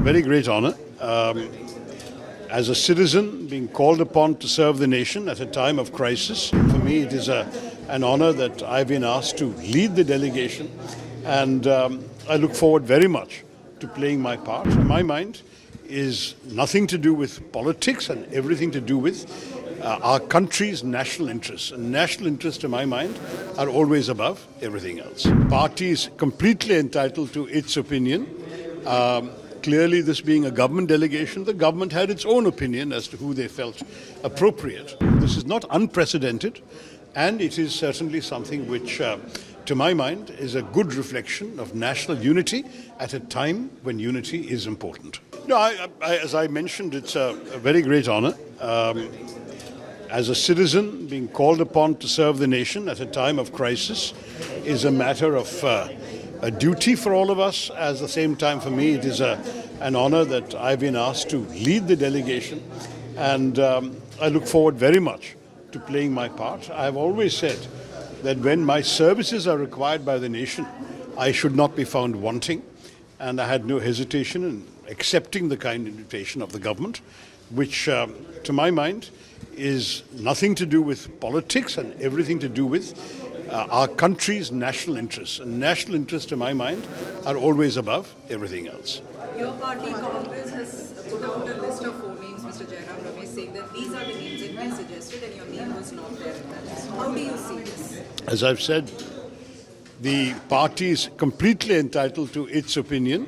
very great honor. As a citizen being called upon to serve the nation at a time of crisis, for me it is an honor that I've been asked to lead the delegation, and I look forward very much to playing my part. My mind is nothing to do with politics and everything to do with our country's national interests. And national interests, to my mind, are always above everything else. Party is completely entitled to its opinion. Clearly, this being a government delegation, the government had its own opinion as to who they felt appropriate. This is not unprecedented, and it is certainly something which, to my mind, is a good reflection of national unity at a time when unity is important. No, as I mentioned, it's a very great honor. As a citizen being called upon to serve the nation at a time of crisis is a matter of a duty for all of us. At the same time, for me, it is an honor that I've been asked to lead the delegation, and I look forward very much to playing my part. I've always said that when my services are required by the nation, I should not be found wanting, and I had no hesitation in accepting the kind invitation of the government, which, to my mind, is nothing to do with politics and everything to do with our country's national interests. And national interests, to my mind, are always above everything else. Your party, Congress, has put out a list of 4 names, Mr. Jairam Ramesh, saying that these are the names that we suggested and your name was not there in that list. How do you see this? As I've said, the party is completely entitled to its opinion.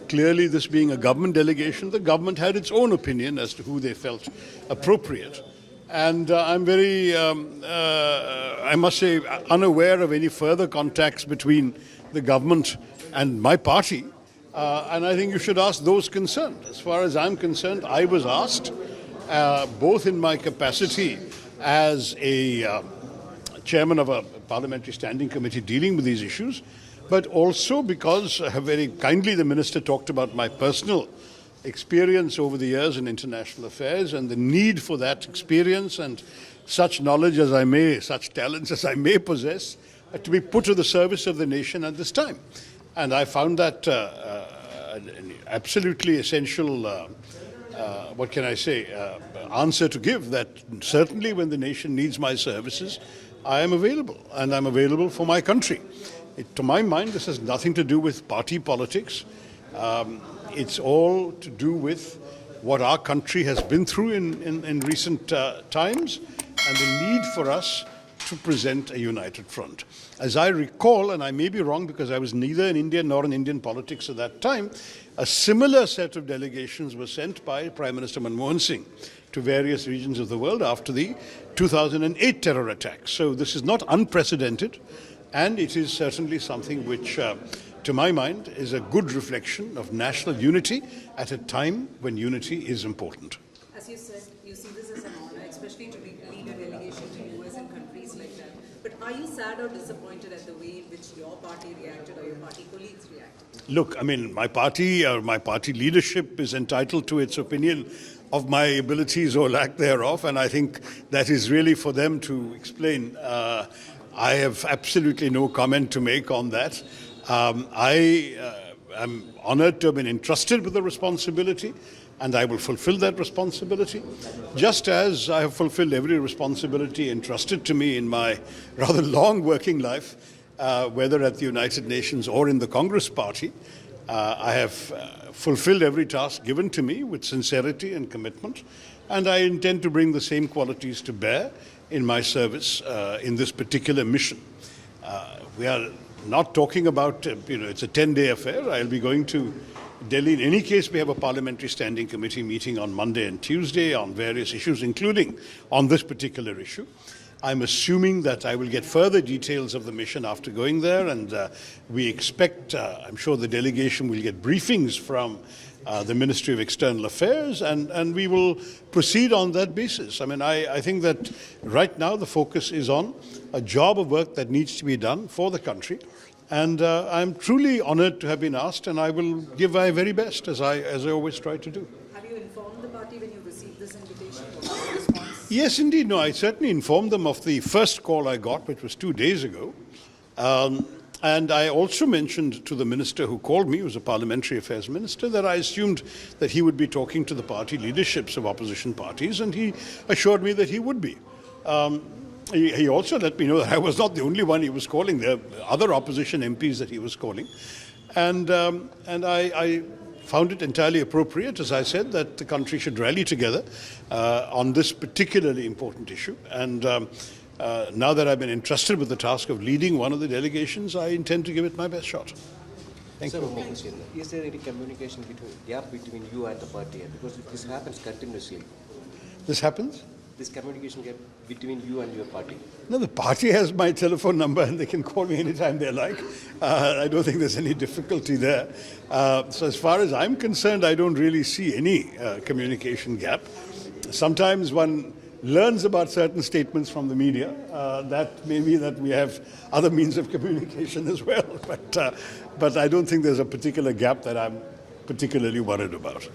Clearly, this being a government delegation, the government had its own opinion as to who they felt appropriate. And I'm very, I must say, unaware of any further contacts between the government and my party. And I think you should ask those concerned. As far as I'm concerned, I was asked, both in my capacity as a chairman of a parliamentary standing committee dealing with these issues, but also because very kindly the minister talked about my personal experience over the years in international affairs and the need for that experience and such knowledge as I may, such talents as I may possess, to be put to the service of the nation at this time. And I found that an absolutely essential, what can I say, answer to give, that certainly when the nation needs my services, I am available, and I'm available for my country. To my mind, this has nothing to do with party politics. It's all to do with what our country has been through in recent times and the need for us to present a united front. As I recall, and I may be wrong because I was neither in India nor in Indian politics at that time, a similar set of delegations were sent by Prime Minister Manmohan Singh to various regions of the world after the 2008 terror attacks. So this is not unprecedented, and it is certainly something which, to my mind, is a good reflection of national unity at a time when unity is important. As you said, you see this as an honor, especially to lead a delegation to US and countries like that. But are you sad or disappointed at the way in which your party reacted or your party colleagues reacted? Look, I mean, my party leadership is entitled to its opinion of my abilities or lack thereof, and I think that is really for them to explain. I have absolutely no comment to make on that. I am honored to have been entrusted with the responsibility, and I will fulfill that responsibility, just as I have fulfilled every responsibility entrusted to me in my rather long working life, whether at the United Nations or in the Congress Party. I have fulfilled every task given to me with sincerity and commitment, and I intend to bring the same qualities to bear in my service in this particular mission. We are not talking about, it's a 10-day affair. I'll be going to Delhi. In any case, we have a parliamentary standing committee meeting on Monday and Tuesday on various issues, including on this particular issue. I'm assuming that I will get further details of the mission after going there, and we expect, I'm sure the delegation will get briefings from the Ministry of External Affairs, and we will proceed on that basis. I mean, I think that right now the focus is on a job of work that needs to be done for the country, and I'm truly honored to have been asked, and I will give my very best, as I always try to do. Have you informed the party when you received this invitation? What was the response? Yes, indeed. No, I certainly informed them of the first call I got, which was 2 days ago. And I also mentioned to the minister who called me, who was a parliamentary affairs minister, that I assumed that he would be talking to the party leaderships of opposition parties, and he assured me that he would be. He also let me know that I was not the only one he was calling. There were other opposition MPs that he was calling. And I found it entirely appropriate, as I said, that the country should rally together on this particularly important issue. And now that I've been entrusted with the task of leading one of the delegations, I intend to give it my best shot. Thank Sir, you. one more question. Is there any communication gap between you and the party? Because this happens continuously. This happens? This communication gap between you and your party. No, the party has my telephone number and they can call me anytime they like. I don't think there's any difficulty there. So as far as I'm concerned, I don't really see any communication gap. Sometimes one learns about certain statements from the media. That may be that we have other means of communication as well. But I don't think there's a particular gap that I'm particularly worried about.